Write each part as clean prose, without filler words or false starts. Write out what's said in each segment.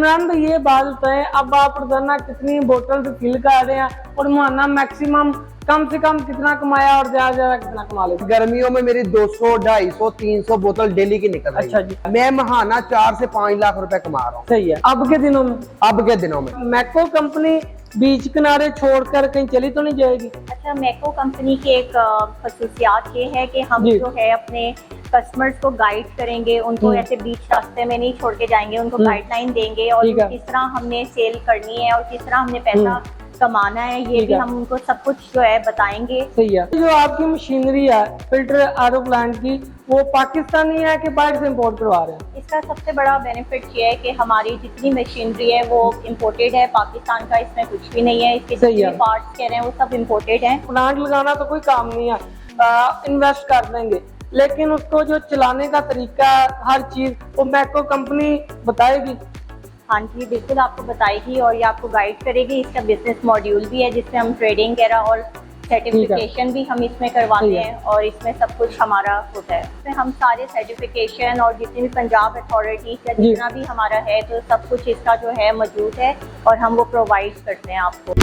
इमरान भाई ये बात बताएं, अब आप रोजाना कितनी बोतल फिल कर रहे हैं और मुआना मैक्सिमम कम से कम कितना कमाया और ज्यादा ज्यादा कितना कमा लेते? गर्मियों में मेरी 200, 250, 300 बोतल डेली की निकल रही है। अच्छा जी। मैं महाना 4 से 5 लाख रुपए कमा रहा हूँ। सही है। अब के दिनों में मैको कंपनी बीच किनारे छोड़कर कहीं चली तो नहीं जाएगी? अच्छा, मैको कंपनी की एक खसूसियात ये है कि हम जो है अपने कस्टमर्स को गाइड करेंगे, उनको ऐसे बीच रास्ते में नहीं छोड़ के जाएंगे, उनको गाइडलाइन देंगे और किस तरह हमने सेल करनी है और किस तरह हमने पैसा कमाना है, ये भी हम उनको सब कुछ जो है बताएंगे। सही है। जो आपकी मशीनरी है फिल्टर आरओ प्लांट की, वो पाकिस्तानी है कि बाहर से इंपोर्ट करवा रहे हैं? इसका सबसे बड़ा बेनिफिट ये है कि हमारी जितनी मशीनरी है वो इम्पोर्टेड है, पाकिस्तान का इसमें कुछ भी नहीं है। इसके जितने पार्ट्स कह रहे हैं वो सब इम्पोर्टेड हैं। प्लांट लगाना तो कोई काम नहीं है, इन्वेस्ट कर देंगे, लेकिन उसको जो चलाने का तरीका हर चीज वो मैको कंपनी बताएगी। हाँ जी बिल्कुल, आपको बताएगी और ये आपको गाइड करेगी। इसका बिजनेस मॉड्यूल भी है जिसमें हम ट्रेडिंग वगैरह और सर्टिफिकेशन भी हम इसमें करवाते हैं और इसमें सब कुछ हमारा होता है। इसमें हम सारे सर्टिफिकेशन और जितनी भी पंजाब अथॉरिटी का जितना भी हमारा है तो सब कुछ इसका जो है मौजूद है और हम वो प्रोवाइड करते हैं आपको।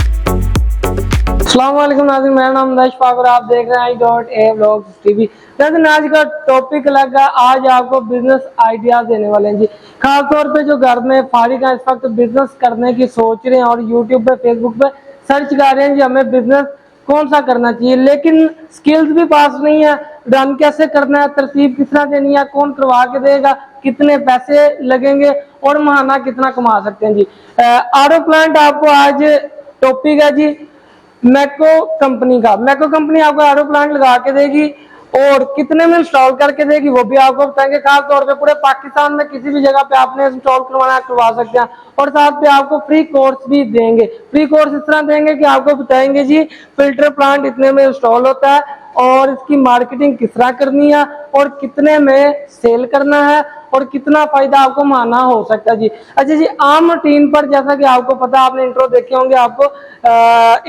अस्सलाम वालेकुम नाज़रीन, मेरा नाम नश पाक और आप देख रहे हैं i.a.vlogs.tv। नाज़रीन आज का टॉपिक लगा, आज आपको बिजनेस आइडियाज देने वाले हैं जी। खास तौर पे जो घर में फारिग हैं, इस वक्त बिजनेस करने की सोच रहे हैं और यूट्यूब पे फेसबुक पे सर्च कर रहे हैं जी हमें बिजनेस कौन सा करना चाहिए, लेकिन स्किल्स भी पास नहीं है, रन कैसे करना है, तरतीब किस तरह देनी है, कौन करवा के देगा, कितने पैसे लगेंगे और महाना कितना कमा सकते हैं जी। आरओ प्लांट आपको आज टॉपिक है जी मैको कंपनी का। मैको कंपनी आपको आरओ प्लांट लगा के देगी और कितने में इंस्टॉल करके देगी वो भी आपको बताएंगे। खास तौर पे पूरे पाकिस्तान में किसी भी जगह पे आपने इंस्टॉल करवाना करवा सकते हैं और साथ पे आपको फ्री कोर्स भी देंगे। फ्री कोर्स इस तरह देंगे कि आपको बताएंगे जी फिल्टर प्लांट इतने में इंस्टॉल होता है और इसकी मार्केटिंग किस तरह करनी है और कितने में सेल करना है और कितना फायदा आपको माना हो सकता है जी। अच्छा जी, आम रूटीन पर जैसा कि आपको पता, आपने इंट्रो देखे होंगे, आपको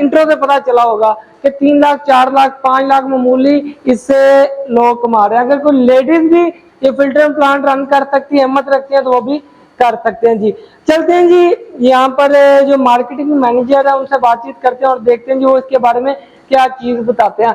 इंट्रो से पता चला होगा कि 3 लाख 4 लाख 5 लाख मामूली इससे लोग कमा रहे हैं। अगर कोई लेडीज भी ये फिल्टर प्लांट रन कर सकती है, हिम्मत रखती है, तो वो भी कर सकते हैं जी। चलते हैं जी, यहाँ पर जो मार्केटिंग मैनेजर है उनसे बातचीत करते हैं और देखते हैं जी वो इसके बारे में क्या चीज बताते हैं।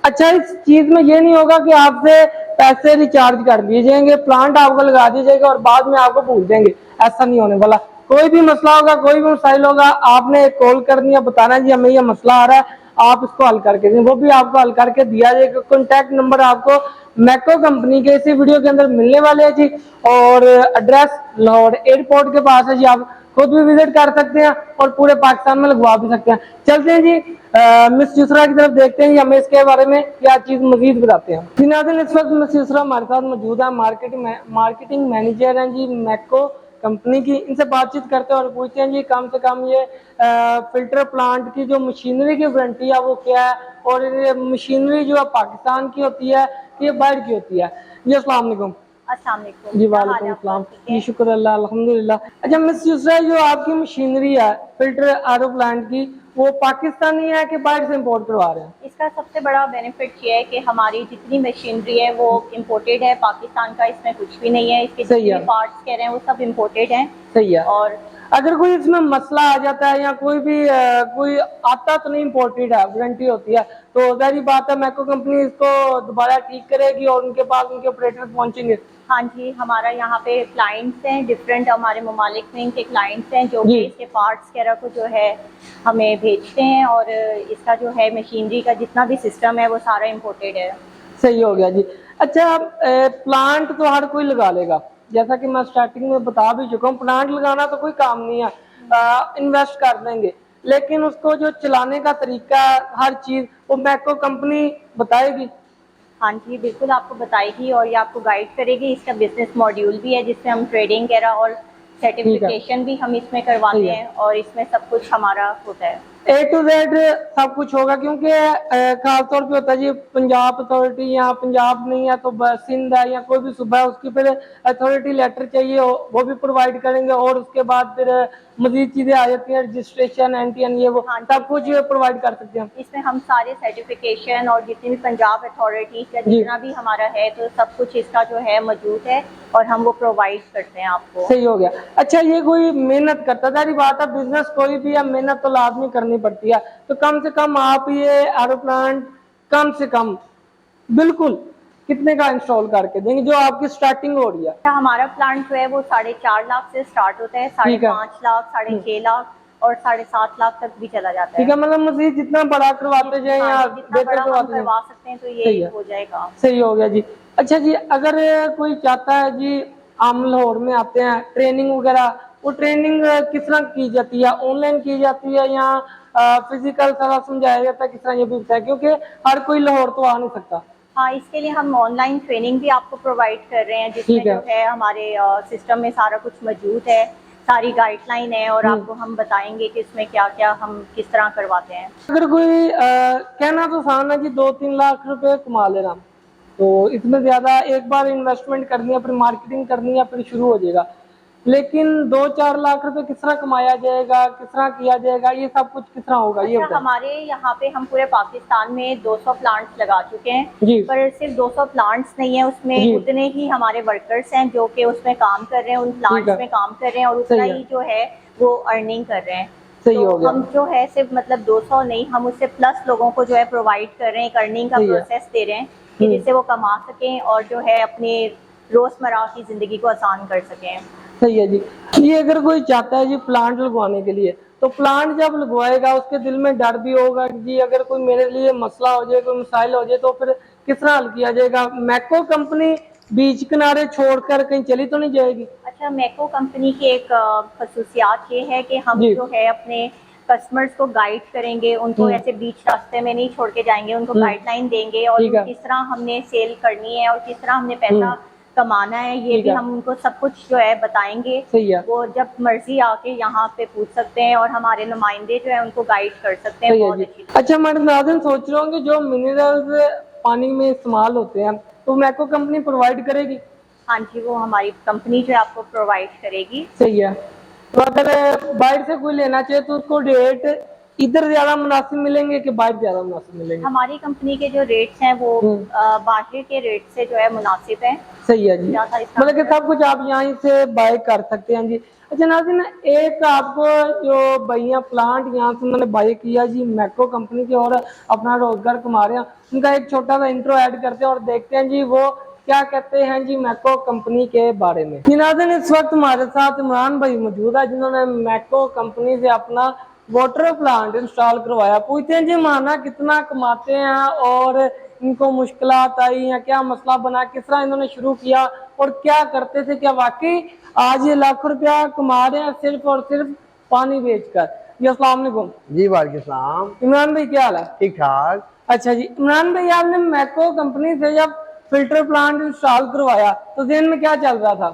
अच्छा, इस चीज में ये नहीं होगा कि आपसे पैसे रिचार्ज कर दिए जाएंगे, प्लांट आपको लगा दिया जाएगा और बाद में आपको भूल जाएंगे, ऐसा नहीं होने वाला। कोई भी मसला होगा, कोई भी मसाइल होगा, आपने एक कॉल करनी है, बताना है जी हमें ये मसला आ रहा है, आप इसको हल करके दें, वो भी आपको हल करके दिया जाएगा। कॉन्टैक्ट नंबर आपको मैको कंपनी के इसी वीडियो के अंदर मिलने वाले हैं जी और एड्रेस लाहौर एयरपोर्ट के पास है जी, आप खुद भी विजिट कर सकते हैं और पूरे पाकिस्तान में लगवा भी सकते हैं। चलते हैं जी मिस युसरा की तरफ, देखते हैं हमें इसके बारे में क्या चीज मजीद बताते हैं जी। नाज़रीन इस वक्त मिस युसरा हमारे साथ मौजूद है, मार्केटिंग मैनेजर हैं जी मैको कंपनी की। इनसे बातचीत करते हैं और पूछते हैं जी कम से कम ये फिल्टर प्लांट की जो मशीनरी की वारंटी है वो क्या है और ये मशीनरी जो है पाकिस्तान की होती है कि बाहर की होती है जी। अस्सलाम वालेकुम। अस्सलाम वालेकुम जी वालेकुम अस्सलाम जी, शुक्र अल्लाह अल्हम्दुलिल्लाह। अच्छा मिस युसरा, जो आपकी मशीनरी है फिल्टर आरओ प्लांट की, वो पाकिस्तानी है कि बाहर से इंपोर्ट करवा रहे हैं? इसका सबसे बड़ा बेनिफिट ये है कि हमारी जितनी मशीनरी है वो इम्पोर्टेड है, पाकिस्तान का इसमें कुछ भी नहीं है। इसके जितने पार्ट्स कह रहे हैं वो सब इम्पोर्टेड हैं। सही है। और अगर कोई इसमें मसला आ जाता है या कोई भी कोई आता तो नहीं, इम्पोर्टेड है, वारंटी होती है, तो जारी बात है मैको कंपनी इसको दोबारा ठीक करेगी और उनके पास उनके ऑपरेटर पहुंचेंगे? हाँ जी, हमारा यहाँ पे क्लाइंट्स हैं, डिफरेंट हमारे ममालिक में इनके क्लाइंट्स हैं जो कि इसके पार्ट्स वगैरह को जो है हमें भेजते हैं और इसका जो है मशीनरी का जितना भी सिस्टम है वो सारा इम्पोर्टेड है। सही हो गया जी। अच्छा, प्लांट तो हर कोई लगा लेगा, जैसा कि मैं स्टार्टिंग में बता भी चुका हूँ, प्लांट लगाना तो कोई काम नहीं है, इन्वेस्ट कर देंगे, लेकिन उसको जो चलाने का तरीका हर चीज वो मैको कंपनी बताएगी। हाँ जी बिल्कुल, आपको बताएगी और ये आपको गाइड करेगी। इसका बिजनेस मॉड्यूल भी है जिसमें हम ट्रेडिंग वगैरह और सर्टिफिकेशन भी हम इसमें करवाते हैं और इसमें सब कुछ हमारा होता है। A to Z सब कुछ होगा, क्योंकि खासतौर पे होता है जी पंजाब अथॉरिटी या पंजाब नहीं है तो सिंध है या कोई भी सूबा है, उसकी फिर अथॉरिटी लेटर चाहिए, वो भी प्रोवाइड करेंगे। और उसके बाद फिर मजीद चीजें आ जाती हैं, रजिस्ट्रेशन एनटीएन ये वो हाँ जी, सब कुछ प्रोवाइड कर सकते हैं। इसमें हम सारे सर्टिफिकेशन और जितनी भी पंजाब अथॉरिटी या जितना भी हमारा है तो सब कुछ इसका जो है मौजूद है और हम वो प्रोवाइड करते हैं आपको। सही हो गया। अच्छा, ये कोई मेहनत करता, सारी बात है बिजनेस कोई भी है मेहनत तो लाजमी करनी पड़ती है, तो कम से कम आप ये एरोप्लान कम से कम बिल्कुल कितने का इंस्टॉल करके देंगे जो आपकी स्टार्टिंग हो रही है? हमारा प्लांट जो है वो 4.5 लाख से स्टार्ट होता है, 5.5 लाख, 6.5 लाख और 7.5 लाख तक भी चला जाता है। ठीक है, मतलब मजीद जितना बड़ा करवाते जाए या बेहतर करवाते करवा सकते हैं तो ये हो जाएगा। सही हो गया जी। अच्छा जी, अगर कोई चाहता है जी हम लाहौर में आते हैं ट्रेनिंग वगैरह, वो ट्रेनिंग किस तरह की जाती है? ऑनलाइन की जाती है या फिजिकल सारा समझाया जाता है? किस तरह ये भी बताया, क्योंकि हर कोई लाहौर तो आ नहीं सकता। हाँ, इसके लिए हम ऑनलाइन ट्रेनिंग भी आपको प्रोवाइड कर रहे हैं, जिसमें जो है हमारे सिस्टम में सारा कुछ मौजूद है, सारी गाइडलाइन है और आपको हम बताएंगे कि इसमें क्या क्या हम किस तरह करवाते हैं। अगर कोई कहना तो आसान है जी 2-3 लाख रुपए कमा लेना, तो इसमें ज्यादा एक बार इन्वेस्टमेंट करनी है, फिर मार्केटिंग करनी है, फिर शुरू हो जाएगा। लेकिन 2-4 लाख रुपए किस तरह कमाया जाएगा, किस तरह किया जाएगा, ये सब कुछ किस तरह होगा? ये हमारे यहाँ पे हम पूरे पाकिस्तान में 200 प्लांट्स लगा चुके हैं, पर सिर्फ 200 प्लांट्स नहीं है, उसमें उतने ही हमारे वर्कर्स हैं जो कि उसमें काम कर रहे हैं, उन प्लांट्स में काम कर रहे हैं और उतना ही जो है वो अर्निंग कर रहे हैं। तो हम जो है सिर्फ मतलब 200 नहीं, हम उससे प्लस लोगों को जो है प्रोवाइड कर रहे हैं, एक अर्निंग का प्रोसेस दे रहे हैं कि जिससे वो कमा सकें और जो है अपने रोजमर्रा की जिंदगी को आसान कर सकें। सही है जी। ये अगर कोई चाहता है जी प्लांट लगवाने के लिए, तो प्लांट जब लगवाएगा उसके दिल में डर भी होगा कि जी अगर कोई मेरे लिए मसला हो जाए, कोई मसाइल हो जाए, तो फिर किस तरह हल किया जाएगा? मैको कंपनी बीच किनारे छोड़कर कहीं चली तो नहीं जाएगी? अच्छा, मैको कंपनी की एक खसूसियात ये है कि हम जो है अपने कस्टमर्स को गाइड करेंगे, उनको ऐसे बीच रास्ते में नहीं छोड़ के जाएंगे, उनको गाइडलाइन देंगे और किस तरह हमने सेल करनी है और किस तरह हमने पैसा कमाना है, ये भी हम उनको सब कुछ जो है बताएंगे। वो जब मर्जी आके यहाँ पे पूछ सकते हैं और हमारे नुमाइंदे जो है उनको गाइड कर सकते हैं। बहुत अच्छी। अच्छा, हमारे नाज़रीन सोच रहे होंगे जो मिनरल्स पानी में इस्तेमाल होते हैं तो मैको कंपनी प्रोवाइड करेगी? हाँ जी, वो हमारी कंपनी जो है आपको प्रोवाइड करेगी। सही है। तो अगर बाहर से कोई लेना चाहे तो उसको रेट इधर ज्यादा मुनासिब मिलेंगे कि बाहर ज्यादा मुनासिब मिलेंगे? हमारी कंपनी के जो रेट्स हैं वो बाहर के रेट से जो है मुनासिब है। सही है जी, मतलब कि सब कुछ आप यहाँ से बाय कर सकते हैं जी। अच्छा नाज़रीन, एक आपको जो भैया प्लांट यहाँ से उन्होंने बाय किया जी मैको कंपनी के और अपना रोजगार कमा रहे हैं, उनका एक छोटा सा इंट्रो ऐड करते हैं और देखते हैं जी वो क्या कहते हैं जी मैको कंपनी के बारे में। नाज़रीन, इस वक्त हमारे साथ इमरान भाई मौजूद है जिन्होंने मैको कंपनी से अपना वाटर प्लांट इंस्टॉल करवाया। पूछते हैं जी माना कितना कमाते हैं और इनको मुश्किलात आई या क्या मसला बना, किस तरह इन्होंने शुरू किया और क्या करते थे? क्या वाकई आज ये लाखों रुपया कमा रहे हैं सिर्फ और सिर्फ पानी बेचकर? जी अस्सलाम वालेकुम। जी वालेकुम सलाम। इमरान भाई क्या हाल है? ठीक ठाक। अच्छा जी, इमरान भाई आपने मैको कंपनी से जब फिल्टर प्लांट इंस्टॉल करवाया तो जेहन में क्या चल रहा था?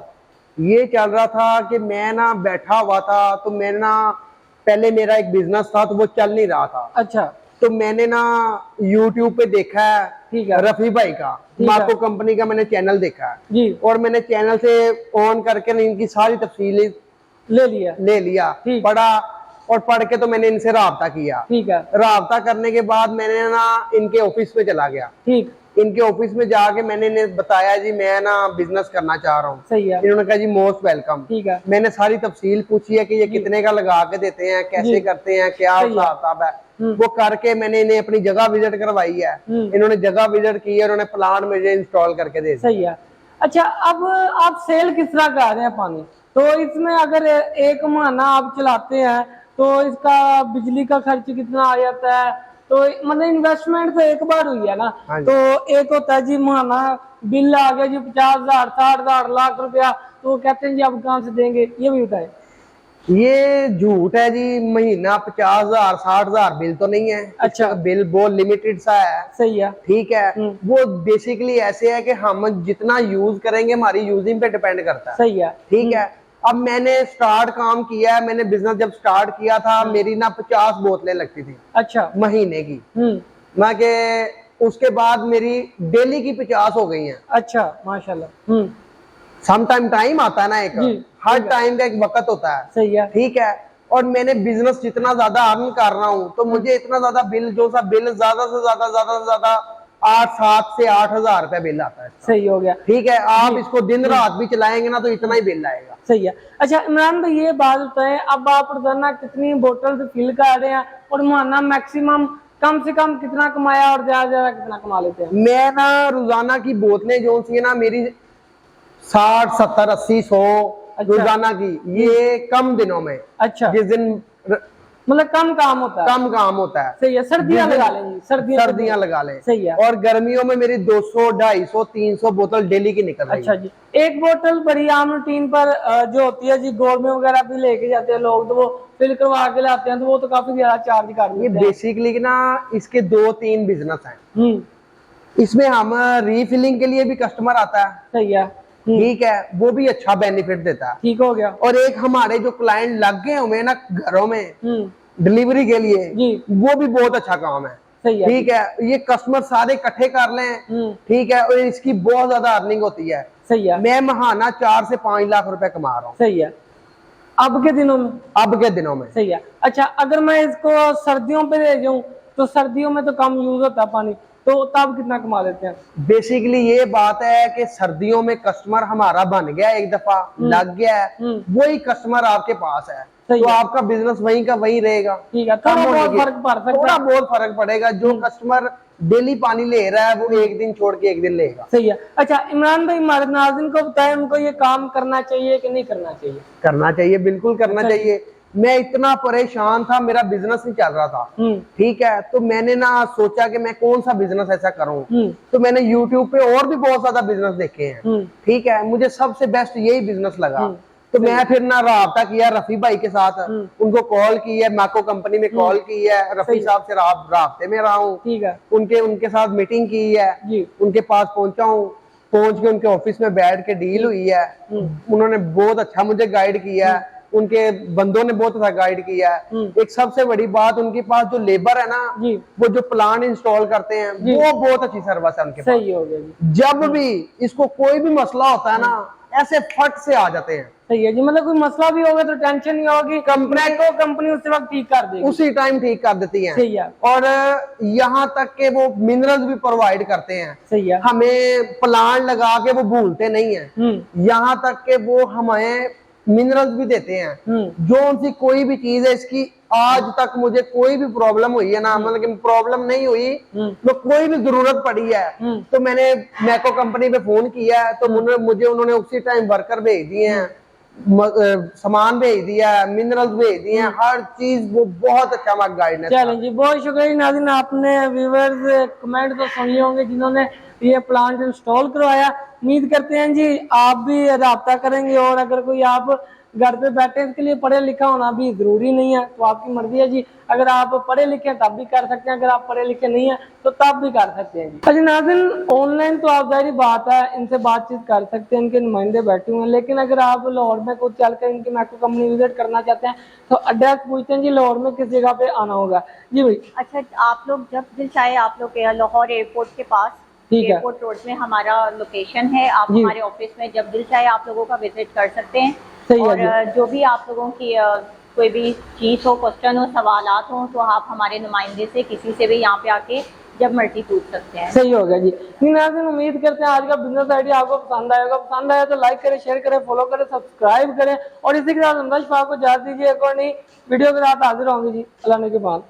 ये चल रहा था कि मैं ना बैठा हुआ था, तो मैं ना पहले मेरा एक बिजनेस था तो वो चल नहीं रहा था। अच्छा। तो मैंने ना YouTube पे देखा है, ठीक है, रफी भाई का मैको कंपनी का मैंने चैनल देखा है जी, और मैंने चैनल से ऑन करके ना इनकी सारी तफसीलें ले लिया पढ़ा और पढ़ के तो मैंने इनसे राब्ता किया। ठीक है, राब्ता करने के बाद मैंने ना इनके ऑफिस में चला गया। ठीक, इनके ऑफिस में जाके मैंने इन्हें बताया जी मैं ना बिजनेस करना चाह रहा हूँ। सही है। इन्होंने कहा जी मोस्ट वेलकम। ठीक है, मैंने सारी तफसील पूछी है कि ये कितने का लगा के देते हैं, कैसे करते हैं, क्या हिसाब किताब है, वो करके मैंने इन्हें अपनी जगह विजिट करवाई है। इन्होंने जगह विजिट की है, उन्होंने प्लांट मुझे इंस्टॉल करके दे दिया। सही है। अच्छा, अब आप सेल किस तरह कर रहे हैं पानी? तो इसमें अगर एक महीना आप चलाते हैं तो इसका बिजली का खर्च कितना आ जाता है? तो मतलब इन्वेस्टमेंट तो एक बार हुई है ना, तो एक होता है जी महीना बिल आ गया जी 50,000 60,000 लाख रुपया, तो वो कहते हैं जी अब कहाँ से देंगे? ये भी बताए। ये झूठ है जी, महीना 50,000 60,000 बिल तो नहीं है। अच्छा, बिल बहुत लिमिटेड सा है। सही है, ठीक है। वो बेसिकली ऐसे है कि हम जितना यूज करेंगे हमारी यूजिंग पे डिपेंड करता है। सही है, ठीक है। अब मैंने स्टार्ट काम किया है, मैंने बिजनेस जब स्टार्ट किया था मेरी ना 50 बोतलें लगती थी अच्छा महीने की। मैं के उसके बाद मेरी डेली की 50 हो गई हैं। अच्छा माशाल्लाह। सम टाइम आता है ना, एक हर टाइम का एक वक्त होता है, सही है। ठीक है। और मैंने बिजनेस जितना ज्यादा अर्न कर रहा हूँ तो मुझे इतना ज्यादा बिल, जो सा बिल ज्यादा से ज्यादा 7 से 8 हजार रुपया बिल आता है। सही हो गया, ठीक है। आप इसको दिन रात भी चलाएंगे ना तो इतना ही बिल आएगा। सही है। अच्छा इमरान भाई ये बात बताएं, अब आप रोजाना कितनी बोतल फिल कर रहे हैं और महीना मैक्सिमम कम से कम कितना कमाया और ज्यादा ज्यादा कितना कमा लेते हैं? मैं ना रोजाना की बोतलें जो सी है ना मेरी 60 70 80 100 रोजाना की, ये कम दिनों में। अच्छा, जिस दिन मतलब कम काम होता है, कम काम होता है। सही है। सर्दियां लगा लेंगे, सर्दियां लगा लें, सही है। और गर्मियों में मेरी 200 250 300 बोतल डेली की निकल रही है। अच्छा जी, एक बोतल बड़ी आम रूटीन पर जो होती है जी, गोल में वगैरह भी लेके जाते हैं लोग, तो वो फिल करवा के लाते हैं, तो वो तो काफी ज्यादा चार्ज कर देते हैं। ये बेसिकली ना इसके 2-3 बिजनेस हैं। इसमें हम रीफिलिंग के लिए भी कस्टमर आता है, सही है, ठीक है, वो भी अच्छा बेनिफिट देता है। ठीक हो गया। और एक हमारे जो क्लाइंट लग गए हुए ना घरों में डिलीवरी के लिए जी, वो भी बहुत अच्छा काम है, सही है, ठीक है। ये कस्टमर सारे इकट्ठे कर लें, ठीक है, और इसकी बहुत ज्यादा अर्निंग होती है। सही है। मैं महाना 4 से 5 लाख रुपए कमा रहा हूँ, सही है, अब के दिनों में, अब के दिनों में। सही है। अच्छा अगर मैं इसको सर्दियों पे ले जाऊं तो सर्दियों में तो कम यूज होता है पानी, तो तब कितना कमा लेते हैं? बेसिकली ये बात है कि सर्दियों में कस्टमर हमारा बन गया, एक दफा लग गया है, वही कस्टमर आपके पास है, तो आपका बिजनेस वहीं का वहीं रहेगा। ठीक है, थोड़ा बहुत फर्क पड़ सकता है, थोड़ा बहुत फर्क पड़ेगा। जो कस्टमर डेली पानी ले रहा है वो एक दिन छोड़ के एक दिन लेगा। सही है। अच्छा इमरान भाई, हमारे नाज़रीन को बताएं, उनको ये काम करना चाहिए कि नहीं करना चाहिए? करना चाहिए, बिल्कुल करना चाहिए। मैं इतना परेशान था, मेरा बिजनेस नहीं चल रहा था, ठीक है, तो मैंने ना सोचा कि मैं कौन सा बिजनेस ऐसा करूं। तो मैंने यूट्यूब पे और भी बहुत ज्यादा बिजनेस देखे हैं, ठीक है, मुझे सबसे बेस्ट यही बिजनेस लगा। तो मैं फिर ना राब्ता किया रफी भाई के साथ, उनको कॉल की है, मैको कंपनी में कॉल की है, रफी साहब से राब्ते में रहा हूँ, ठीक है, उनके साथ मीटिंग की है, उनके पास पहुंचा हूँ, पहुंच के उनके ऑफिस में बैठ के डील हुई है। उन्होंने बहुत अच्छा मुझे गाइड किया है, उनके बंदों ने बहुत अच्छा गाइड किया है। एक सबसे बड़ी बात, उनके पास जो लेबर है ना, वो जो प्लांट इंस्टॉल करते हैं वो बहुत अच्छी सर्विस है उनके पास। सही हो गया। जब भी इसको कोई भी मसला होता है ना, ऐसे फट से आ जाते हैं। सही है जी, मतलब कोई मसला भी होगा तो टेंशन नहीं होगी, कंपनी उसी वक्त ठीक कर देगी, उसी टाइम ठीक कर देती है। सही है। और यहाँ तक के वो मिनरल्स भी प्रोवाइड करते हैं, सही है, हमें प्लांट लगा के वो भूलते नहीं है। यहाँ तक के वो हमें मिनरल्स भी देते हैं। जो उनकी कोई भी चीज है, इसकी आज तक मुझे कोई भी प्रॉब्लम हुई है ना, मतलब प्रॉब्लम नहीं हुई, तो कोई भी जरूरत पड़ी है तो मैंने मैको कंपनी पे फोन किया है, तो उन्होंने उसी टाइम वर्कर भेज दिए हैं, सामान भेज दिया है, मिनरल्स भेज दिए हैं, हर चीज वो बहुत अच्छा हमारा गाइड है। चलें जी, बहुत शुक्रिया नाज़रीन, आपने व्यूअर्स कमेंट तो सुने होंगे जिन्होंने ये प्लांट इंस्टॉल करवाया। उम्मीद करते हैं जी आप भी राब्ता करेंगे, और अगर कोई आप घर पे बैठे, इसके लिए पढ़े लिखा होना भी जरूरी नहीं है, तो आपकी मर्जी है जी। अगर आप पढ़े लिखे हैं तब भी कर सकते हैं, अगर आप पढ़े लिखे नहीं है तो तब भी कर सकते हैं जी। अच्छा नाज़रीन, ऑनलाइन तो आप जाहिर बात है इनसे बातचीत कर सकते हैं, इनके नुमाइंदे बैठे हुए हैं, लेकिन अगर आप लाहौर में खुद चलकर इनकी मैको कंपनी विजिट करना चाहते हैं तो एड्रेस पूछते हैं जी, लाहौर में किस जगह पे आना होगा जी भाई? अच्छा, आप लोग जब दिल चाहे आप लोग लाहौर एयरपोर्ट के पास, एयरपोर्ट रोड में हमारा लोकेशन है, आप हमारे ऑफिस में जब दिल चाहे आप लोगों का विजिट कर सकते हैं। और जो भी आप लोगों की कोई भी चीज हो, क्वेश्चन हो, सवालात हो, तो आप हमारे नुमाइंदे से किसी से भी यहाँ पे आके जब मर्जी पूछ सकते हैं। सही हो गया जी। नाज़रीन, उम्मीद करते हैं आज का बिजनेस आइडिया आपको पसंद आएगा। पसंद आया तो लाइक करें, शेयर करें, फॉलो करें, सब्सक्राइब करें, और इसी के साथ अंदाज को इजाजत दीजिए। एक और नई वीडियो के साथ हाजिर होंगे जी, अल्लाह ने के बाद।